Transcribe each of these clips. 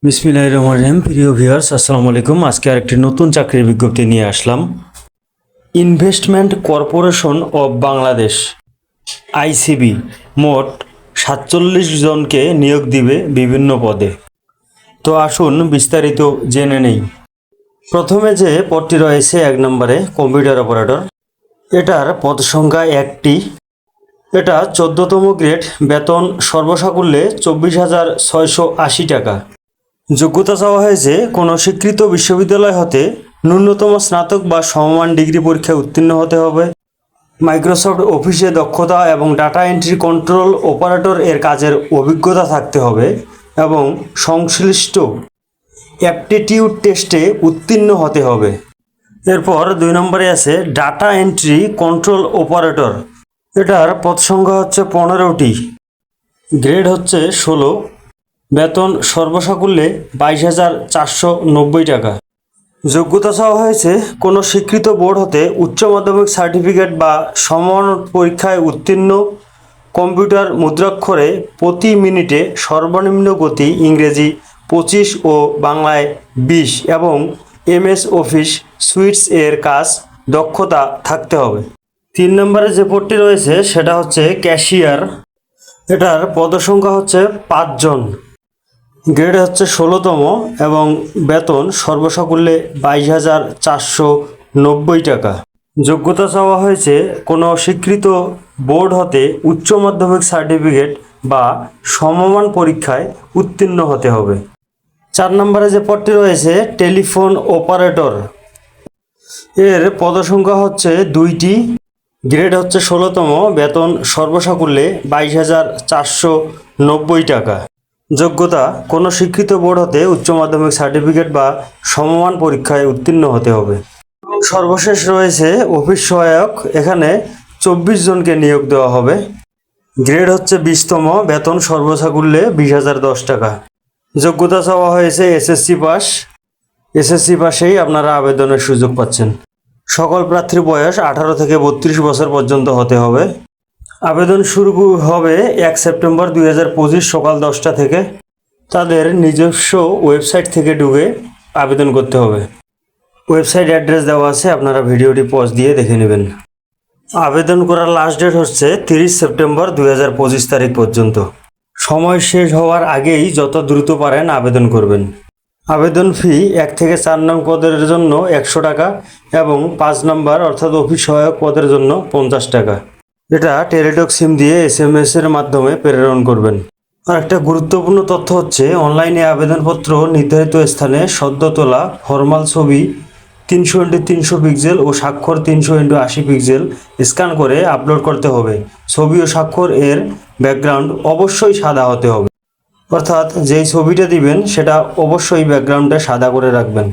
বিসমিল্লাহির রহমানির রহিম। প্রিয় ভিউয়ার্স, আসসালামু আলাইকুম। আজকে আরেকটি নতুন চাকরির বিজ্ঞপ্তি নিয়ে আসলাম। Investment corporation of Bangladesh ICB মোট ৪৭ জনকে নিয়োগ দিবে বিভিন্ন পদে। তো আসুন বিস্তারিত জেনে নেই। প্রথমে যে পদটি রয়েছে ১ নম্বরে কম্পিউটার অপারেটর, এটার পদ সংখ্যা ১টি। এটা ১৪তম গ্রেড, বেতন সর্বসাকুল্যে ২৪,৬৮০ টাকা। যোগ্যতা চাওয়া হয়েছে কোনো স্বীকৃত বিশ্ববিদ্যালয় হতে ন্যূনতম স্নাতক বা সমমান ডিগ্রি পরীক্ষায় উত্তীর্ণ হতে হবে। মাইক্রোসফট অফিসে দক্ষতা এবং ডাটা এন্ট্রি কন্ট্রোল অপারেটর এর কাজের অভিজ্ঞতা থাকতে হবে এবং সংশ্লিষ্ট অ্যাপটিটিউড টেস্টে উত্তীর্ণ হতে হবে। এরপর ২ নম্বরে আছে ডাটা এন্ট্রি কন্ট্রোল অপারেটর। এটার পদ সংখ্যা হচ্ছে ১৫টি, গ্রেড হচ্ছে ১৬, বেতন সর্বসাকুল্যে ২২,৪৯০ টাকা। যোগ্যতা চাওয়া হয়েছে কোনো স্বীকৃত বোর্ড হতে উচ্চ মাধ্যমিক সার্টিফিকেট বা সমমান পরীক্ষায় উত্তীর্ণ, কম্পিউটার মুদ্রাক্ষরে প্রতি মিনিটে সর্বনিম্ন গতি ইংরেজি ২৫ ও বাংলায় ২০ এবং এমএস অফিস সুইটস এর কাজ দক্ষতা থাকতে হবে। ৩ নম্বরে যে পদটি রয়েছে সেটা হচ্ছে ক্যাশিয়ার। এটার পদসংখ্যা হচ্ছে ৫ জন, গ্রেড হচ্ছে ১৬তম এবং বেতন সর্বসাকুল্যে ২২,৪৯০ টাকা। যোগ্যতা চাওয়া হয়েছে কোনো স্বীকৃত বোর্ড হতে উচ্চ মাধ্যমিক সার্টিফিকেট বা সমমান পরীক্ষায় উত্তীর্ণ হতে হবে। ৪ নম্বরে যে পদটি রয়েছে টেলিফোন অপারেটর, এর পদসংখ্যা হচ্ছে ২টি, গ্রেড হচ্ছে ১৬তম, বেতন সর্বসাকুল্যে ২২,৪৯০ টাকা। যোগ্যতা কোনো স্বীকৃত বোর্ড হতে উচ্চ মাধ্যমিক সার্টিফিকেট বা সমমান পরীক্ষায় উত্তীর্ণ হতে হবে। সর্বশেষ রয়েছে অফিস সহায়ক, এখানে ২৪ জনকে নিয়োগ দেওয়া হবে। গ্রেড হচ্ছে ২০তম, বেতন সর্বসাকুল্যে ২০,০১০ টাকা। যোগ্যতা চাওয়া হয়েছে এসএসসি পাস। এসএসসি পাশেই আপনারা আবেদনের সুযোগ পাচ্ছেন। সকল প্রার্থীর বয়স ১৮ থেকে ৩২ বছর পর্যন্ত হতে হবে। আবেদন শুরু হবে ১ সেপ্টেম্বর ২০২৫ সকাল ১০টা থেকে। তাদের নিজস্ব ওয়েবসাইট থেকে ঢুকে আবেদন করতে হবে। ওয়েবসাইট অ্যাড্রেস দেওয়া আছে, আপনারা ভিডিওটি পজ দিয়ে দেখে নেবেন। আবেদন করার লাস্ট ডেট হচ্ছে ৩০ সেপ্টেম্বর ২০২৫ তারিখ পর্যন্ত। সময় শেষ হওয়ার আগেই যত দ্রুত পারেন আবেদন করবেন। আবেদন ফি ১ থেকে ৪ নং পদের জন্য ১০০ টাকা এবং ৫ নম্বর অর্থাৎ অফিস সহায়ক পদের জন্য ৫০ টাকা। এটা টেলিটক সিম দিয়ে SMS এর মাধ্যমে প্রেরণ করবেন। আর একটা গুরুত্বপূর্ণ তথ্য হচ্ছে অনলাইনে আবেদনপত্র নির্ধারিত স্থানে সদ্য তোলা ফরমাল ছবি ৩০০x৩০০ পিক্সেল ও স্বাক্ষর ৩০০x৮০ পিক্সেল স্ক্যান করে আপলোড করতে হবে। ছবি ও স্বাক্ষর এর ব্যাকগ্রাউন্ড অবশ্যই সাদা হতে হবে, অর্থাৎ যেই ছবিটা দিবেন সেটা অবশ্যই ব্যাকগ্রাউন্ডে সাদা করে রাখবেন।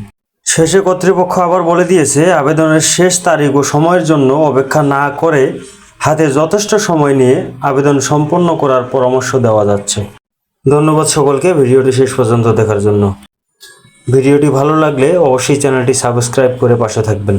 শেষে কর্তৃপক্ষ আবার বলে দিয়েছে আবেদনের শেষ তারিখ ও সময়ের জন্য অপেক্ষা না করে হাতে যথেষ্ট সময় নিয়ে আবেদন সম্পন্ন করার পরামর্শ দেওয়া যাচ্ছে। ধন্যবাদ সকলকে ভিডিওটি শেষ পর্যন্ত দেখার জন্য। ভিডিওটি ভালো লাগলে অবশ্যই চ্যানেলটি সাবস্ক্রাইব করে পাশে থাকবেন।